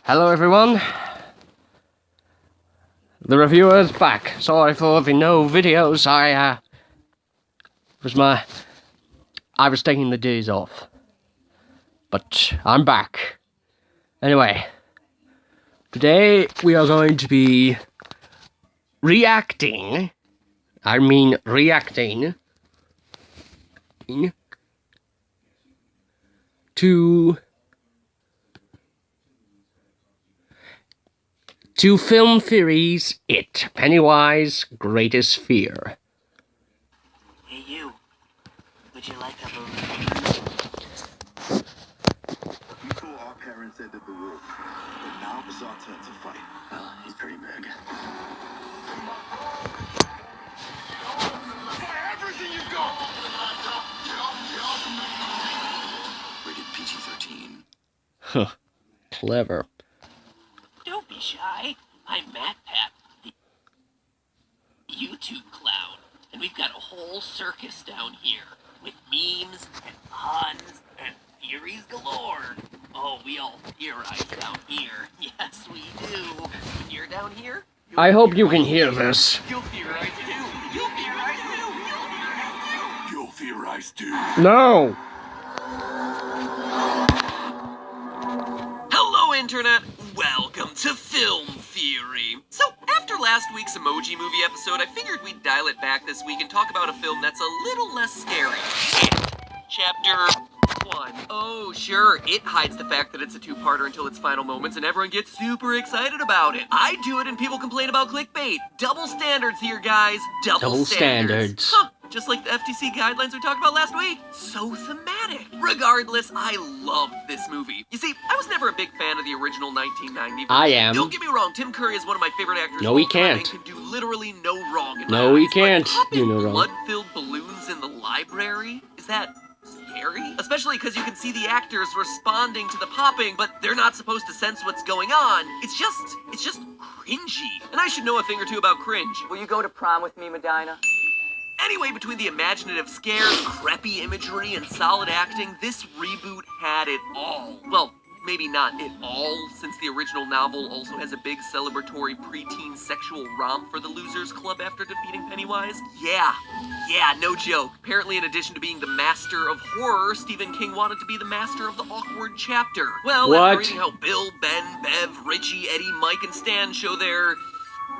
Hello everyone, the reviewer's back. Sorry for the no videos. I was taking the days off, but I'm back. Anyway, today we are going to be reacting to Film Theory's It, Pennywise Greatest Fear. Hey you, would you like a balloon? Before our parents entered the war, but now it's our turn to fight. Well, he's pretty big. Everything you've got! Rated PG-13. Huh. Clever. Don't be shy. I'm MatPat, the YouTube clown, and we've got a whole circus down here with memes and puns and theories galore. Oh, we all theorize down here. Yes, we do. When you're down here, I hope you can hear this. you'll theorize too. You'll theorize too. You'll theorize too. No! Hello, Internet! Welcome to Film Theory! So, after last week's Emoji Movie episode, I figured we'd dial it back this week and talk about a film that's a little less scary. Chapter 1. Oh, sure, it hides the fact that it's a two-parter until its final moments and everyone gets super excited about it. I do it and people complain about clickbait. Double standards here, guys. Double standards. Huh. Just like the FTC guidelines we talked about last week. So thematic. Regardless, I loved this movie. You see, I was never a big fan of the original 1990 version. I am. Don't get me wrong, Tim Curry is one of my favorite actors. No, he of all time can't. and can do literally no wrong in No, my he eyes. can't But popping do no wrong. blood-filled balloons in the library? Is that scary? Especially because you can see the actors responding to the popping, but they're not supposed to sense what's going on. It's just cringy. And I should know a thing or two about cringe. Will you go to prom with me, Medina? Anyway, between the imaginative scares, crappy imagery, and solid acting, this reboot had it all. Well, maybe not it all, since the original novel also has a big celebratory preteen sexual romp for the Losers Club after defeating Pennywise. Yeah, no joke. Apparently, in addition to being the master of horror, Stephen King wanted to be the master of the awkward chapter. Well, What? after reading how Bill, Ben, Bev, Richie, Eddie, Mike, and Stan show their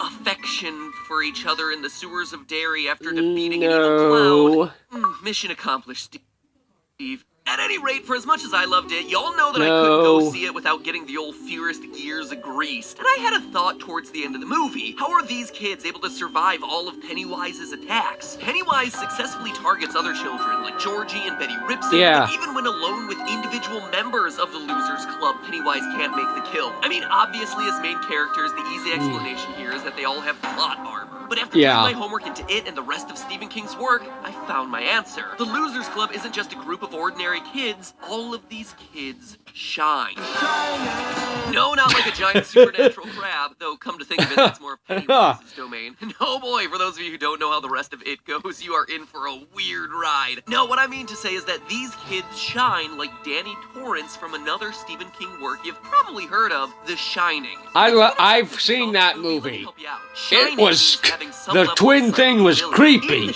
affection for each other in the sewers of Derry after defeating an evil clown. Mission accomplished, Steve. At any rate, for as much as I loved it, y'all know that I couldn't go see it without getting the old theorist gears greased. And I had a thought towards the end of the movie. How are these kids able to survive all of Pennywise's attacks? Pennywise successfully targets other children, like Georgie and Betty Ripson. Yeah. And even when alone with individual members of the Losers Club, Pennywise can't make the kill. I mean, obviously, as main characters, the easy explanation here is that they all have plot armor. But after doing my homework into it and the rest of Stephen King's work, I found my answer. The Losers Club isn't just a group of ordinary kids. All of these kids shine. No, not like a giant supernatural crab, though come to think of it, that's more of Pennywise's domain. No boy, for those of you who don't know how the rest of it goes, you are in for a weird ride. No, what I mean to say is that these kids shine like Danny Torrance from another Stephen King work you've probably heard of, The Shining. I've seen that movie. It was, the twin thing was creepy.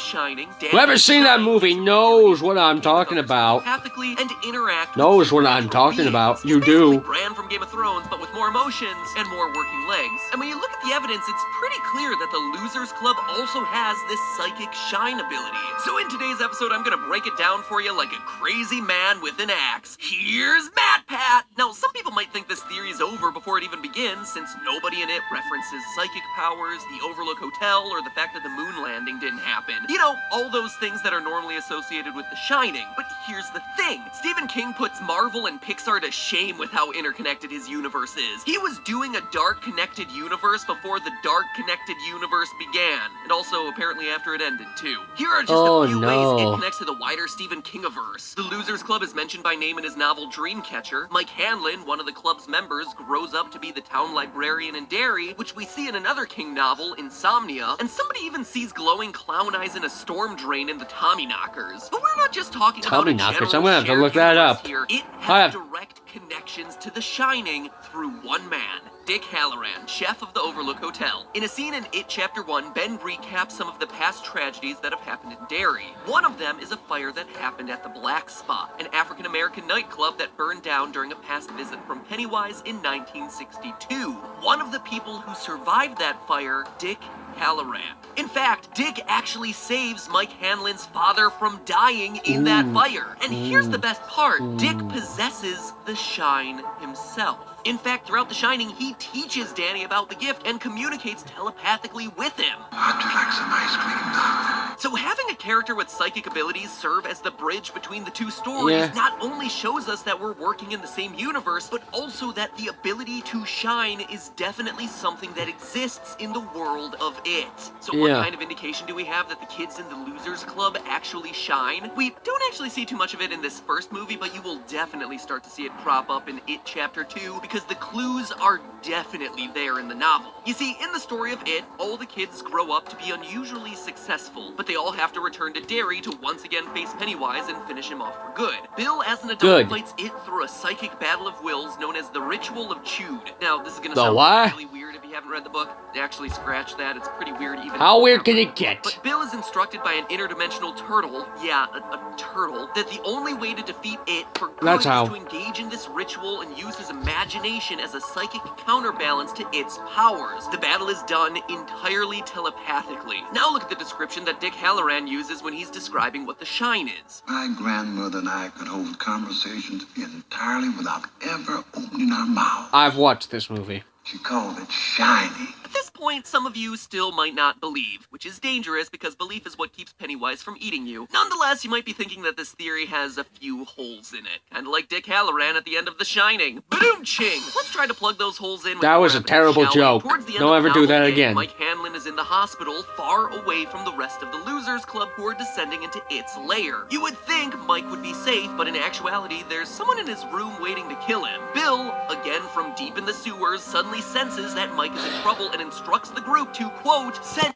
Whoever's seen that movie knows what I'm talking about. And interact Knows what I'm talking about. You do. Bran from Game of Thrones, but with more emotions and more working legs. And when you look at the evidence, it's pretty clear that the Losers Club also has this psychic shine ability. So in today's episode, I'm gonna break it down for you like a crazy man with an axe. Here's MatPat! Now, some people might think this theory's over before it even begins, since nobody in it references psychic powers, the Overlook Hotel, or the fact that the moon landing didn't happen. You know, all those things that are normally associated with The Shining. But here's the thing. Stephen King puts Marvel and Pixar to shame with how interconnected his universe is. He was doing a dark connected universe before the dark connected universe began. And also, apparently, after it ended, too. Here are just a few ways it connects to the wider Stephen Kingiverse. The Losers Club is mentioned by name in his novel Dreamcatcher. Mike Hanlon, one of the club's members, grows up to be the town librarian in Derry, which we see in another King novel, Insomnia. And somebody even sees glowing clown eyes in a storm drain in the Tommyknockers. But we're not just talking about a now, 'cause general I'm gonna have to shared look that universe up. Here, it I has have- direct connections to The Shining through one man, Dick Halloran, chef of the Overlook Hotel. In a scene in It Chapter 1, Ben recaps some of the past tragedies that have happened in Derry. One of them is a fire that happened at the Black Spot, an African-American nightclub that burned down during a past visit from Pennywise in 1962. One of the people who survived that fire, Dick Halloran. In fact, Dick actually saves Mike Hanlon's father from dying in that fire. And here's the best part. Dick possesses the shine himself. In fact, throughout The Shining, he teaches Danny about the gift and communicates telepathically with him. How'd you like some ice cream, Doctor? So having a character with psychic abilities serve as the bridge between the two stories Yeah. not only shows us that we're working in the same universe, but also that the ability to shine is definitely something that exists in the world of It. So what Yeah. kind of indication do we have that the kids in the Losers Club actually shine? We don't actually see too much of it in this first movie, but you will definitely start to see it crop up in It Chapter 2, because the clues are definitely there in the novel. You see, in the story of It, all the kids grow up to be unusually successful, but they all have to return to Derry to once again face Pennywise and finish him off for good. Bill, as an adult, Good. fights It through a psychic battle of wills known as the Ritual of Chewd. Now, this is gonna The sound what? really weird if you haven't read the book. Actually, scratch that. It's pretty weird even. How if weird you can have it get? But Bill is instructed by an interdimensional turtle, a turtle, that the only way to defeat It for good That's how. is to engage in this ritual and use his imagination as a psychic counterbalance to its powers. The battle is done entirely telepathically. Now look at the description that Dick Halloran uses when he's describing what the shine is. My grandmother and I could hold conversations entirely without ever opening our mouth. I've watched this movie. She called it shiny. At this point, some of you still might not believe, which is dangerous because belief is what keeps Pennywise from eating you. Nonetheless, you might be thinking that this theory has a few holes in it, kind of like Dick Halloran at the end of The Shining. Ba-doom-ching! Let's try to plug those holes in. with That more was a evidence, terrible shall we? joke. Towards the end Don't of the ever do novel, that again. Mike Hanlon is in the hospital, far away from the rest of the Losers Club who are descending into its lair. You would think Mike would be safe, but in actuality, there's someone in his room waiting to kill him. Bill, again from deep in the sewers, suddenly senses that Mike is in trouble and instructs the group to, quote, send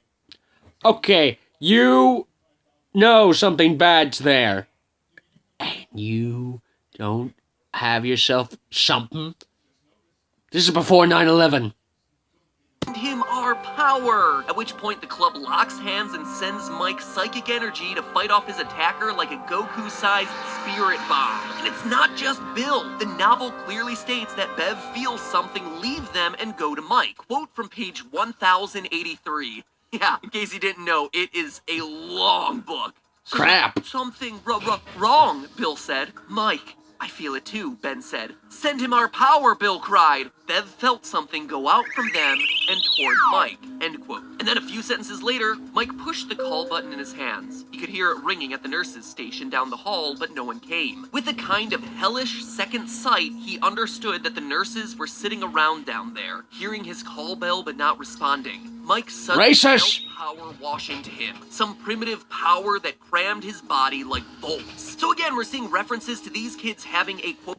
Okay, you know something bad's there. And you don't have yourself something. This is before 9/11. him our power. At which point the club locks hands and sends Mike psychic energy to fight off his attacker like a Goku-sized spirit bomb. And it's not just Bill. The novel clearly states that Bev feels something leave them and go to Mike. Quote from page 1083. Yeah, in case you didn't know, it is a long book. So Crap. Something wrong, Bill said. Mike, I feel it too, Ben said. Send him our power, Bill cried. Bev felt something go out from them and toward Mike, end quote. And then a few sentences later, Mike pushed the call button in his hands. He could hear it ringing at the nurse's station down the hall, but no one came. With a kind of hellish second sight, he understood that the nurses were sitting around down there, hearing his call bell but not responding. Mike suddenly Racist! felt power wash into him. Some primitive power that crammed his body like bolts. So again, we're seeing references to these kids having a quote,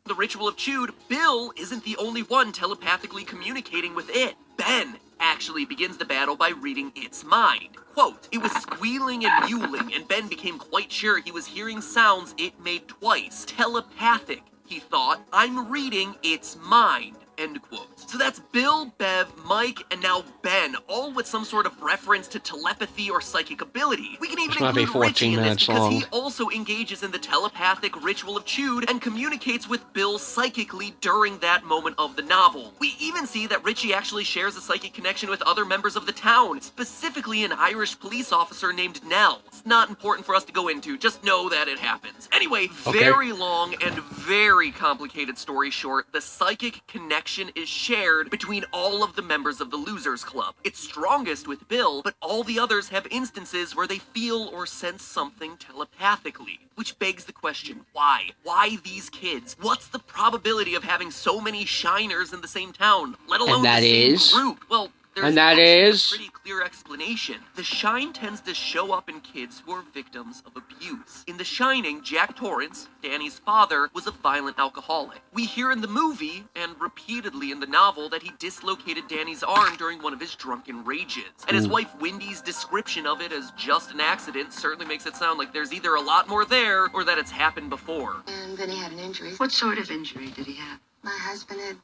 the Ritual of Chewd. Bill isn't the only one telepathically communicating with it. Ben actually begins the battle by reading its mind. Quote, it was squealing and mewling, and Ben became quite sure he was hearing sounds it made twice. Telepathic, he thought. I'm reading its mind. End quote. So that's Bill, Bev, Mike, and now Ben, all with some sort of reference to telepathy or psychic ability. We can even This might be include Richie 14 in this minutes because he long. also engages in the telepathic Ritual of Chewd and communicates with Bill psychically during that moment of the novel. We even see that Richie actually shares a psychic connection with other members of the town, specifically an Irish police officer named Nell. It's not important for us to go into, just know that it happens. Anyway, Okay. very long and very complicated story short, the psychic connection is shared between all of the members of the Losers Club. It's strongest with Bill, but all the others have instances where they feel or sense something telepathically. Which begs the question, why? Why these kids? What's the probability of having so many shiners in the same town, let alone And that the same is? group? Well, There's And that actually is? a pretty clear explanation. The shine tends to show up in kids who are victims of abuse. In The Shining, Jack Torrance, Danny's father, was a violent alcoholic. We hear in the movie, and repeatedly in the novel, that he dislocated Danny's arm during one of his drunken rages. And his wife Wendy's description of it as just an accident certainly makes it sound like there's either a lot more there, or that it's happened before. And then he had an injury. What sort of injury did he have? My husband had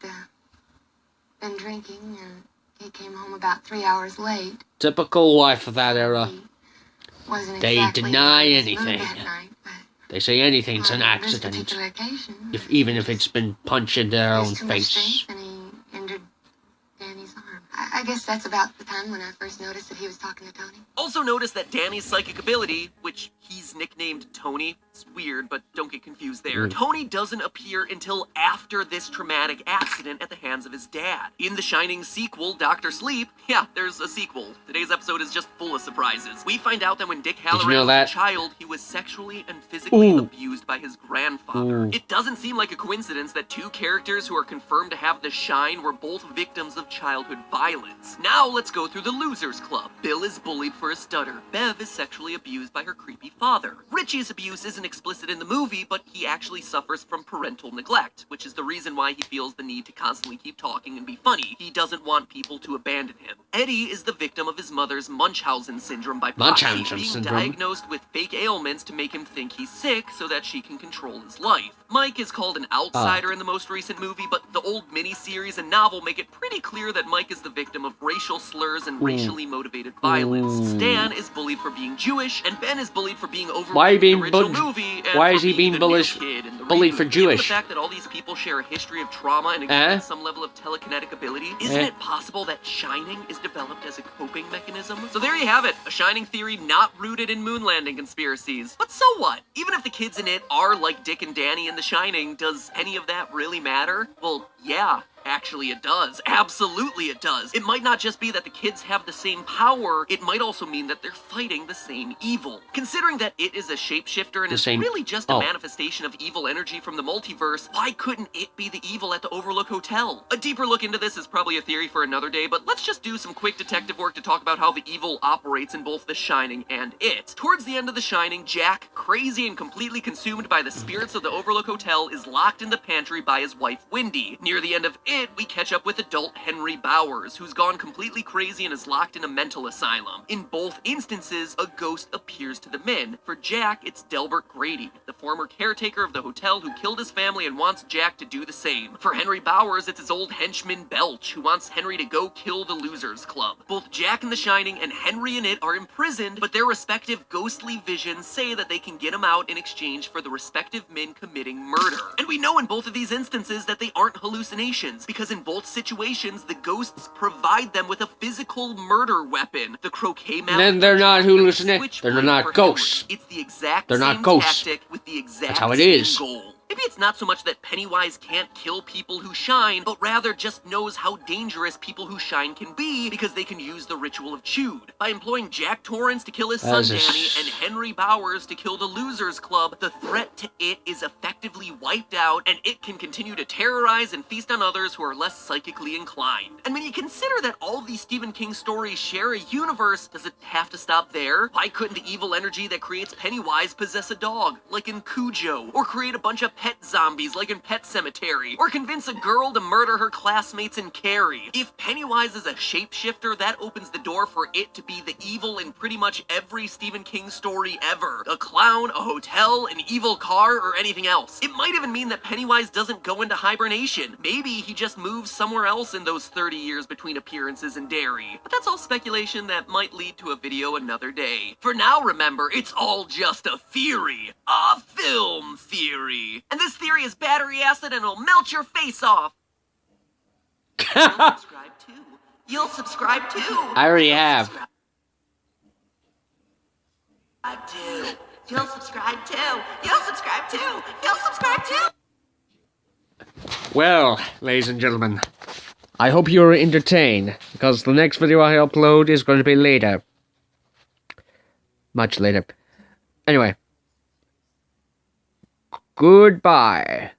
been drinking, and he came home about 3 hours late. Typical wife of that era. He wasn't They exactly deny in his mood anything. that night, but They say anything's an on this accident, particular occasion, even if it's been punched in their there's own too much face. strength, and he injured Danny's arm. I guess that's about the time when I first noticed that he was talking to Tony. Also notice that Danny's psychic ability, which he's nicknamed Tony, it's weird, but don't get confused there. Tony doesn't appear until after this traumatic accident at the hands of his dad. In The Shining sequel, Dr. Sleep, yeah, there's a sequel. Today's episode is just full of surprises. We find out that when Dick Halloran know was that? a child, he was sexually and physically Ooh. abused by his grandfather. Ooh. It doesn't seem like a coincidence that two characters who are confirmed to have the shine were both victims of childhood violence. Now let's go through the Losers Club. Bill is bullied for a stutter. Bev is sexually abused by her creepy father. Richie's abuse isn't explicit in the movie, but he actually suffers from parental neglect, which is the reason why he feels the need to constantly keep talking and be funny. He doesn't want people to abandon him. Eddie is the victim of his mother's Munchausen syndrome by proxy, Munchausen being syndrome. diagnosed with fake ailments to make him think he's sick so that she can control his life. Mike is called an outsider in the most recent movie, but the old miniseries and novel make it pretty clear that Mike is the victim of racial slurs and racially motivated violence. Stan is bullied for being Jewish, and Ben is bullied for being overweight Why in the being original bu- movie, and why for is he being the new bullish- kid in the bullied for reboot. Given the Jewish? fact that all these people share a history of trauma and exhibit some level of telekinetic ability, isn't it possible that shining is developed as a coping mechanism? So there you have it, a shining theory not rooted in moon landing conspiracies. But so what? Even if the kids in it are like Dick and Danny in The Shining, does any of that really matter? Well, yeah. Actually, it does. Absolutely it does. It might not just be that the kids have the same power, it might also mean that they're fighting the same evil. Considering that it is a shapeshifter and The is same- really just a oh. manifestation of evil energy from the multiverse, why couldn't it be the evil at the Overlook Hotel? A deeper look into this is probably a theory for another day, but let's just do some quick detective work to talk about how the evil operates in both The Shining and It. Towards the end of The Shining, Jack, crazy and completely consumed by the spirits of the Overlook Hotel, is locked in the pantry by his wife Wendy. Near the end of It, we catch up with adult Henry Bowers, who's gone completely crazy and is locked in a mental asylum. In both instances, a ghost appears to the men. For Jack, it's Delbert Grady, the former caretaker of the hotel who killed his family and wants Jack to do the same. For Henry Bowers, it's his old henchman Belch, who wants Henry to go kill the Losers Club. Both Jack in The Shining and Henry in It are imprisoned, but their respective ghostly visions say that they can get him out in exchange for the respective men committing murder. And we know in both of these instances that they aren't hallucinations, because in both situations, the ghosts provide them with a physical murder weapon. The croquet mallet. Then they're not hallucinations. They're Switchblade not for ghosts. Henry. It's the exact They're not same ghosts. tactic with the exact That's how it same is. goal. Maybe it's not so much that Pennywise can't kill people who shine, but rather just knows how dangerous people who shine can be because they can use the ritual of Chewed. By employing Jack Torrance to kill his son As a Danny and Henry Bowers to kill the Losers Club, the threat to it is effectively wiped out, and it can continue to terrorize and feast on others who are less psychically inclined. And when you consider that all of these Stephen King stories share a universe, does it have to stop there? Why couldn't the evil energy that creates Pennywise possess a dog, like in Cujo, or create a bunch of pet zombies like in Pet Sematary, or convince a girl to murder her classmates in Carrie? If Pennywise is a shapeshifter, that opens the door for it to be the evil in pretty much every Stephen King story ever. A clown, a hotel, an evil car, or anything else. It might even mean that Pennywise doesn't go into hibernation. Maybe he just moves somewhere else in those 30 years between appearances in Derry. But that's all speculation that might lead to a video another day. For now, remember, it's all just a theory. A film theory. And this theory is battery acid and it'll melt your face off. You'll subscribe too. You'll subscribe too. I already have. Subscribe too. You'll subscribe too. You'll subscribe too. You'll subscribe too. Well, ladies and gentlemen, I hope you were entertained, because the next video I upload is going to be later. Much later. Anyway. Goodbye.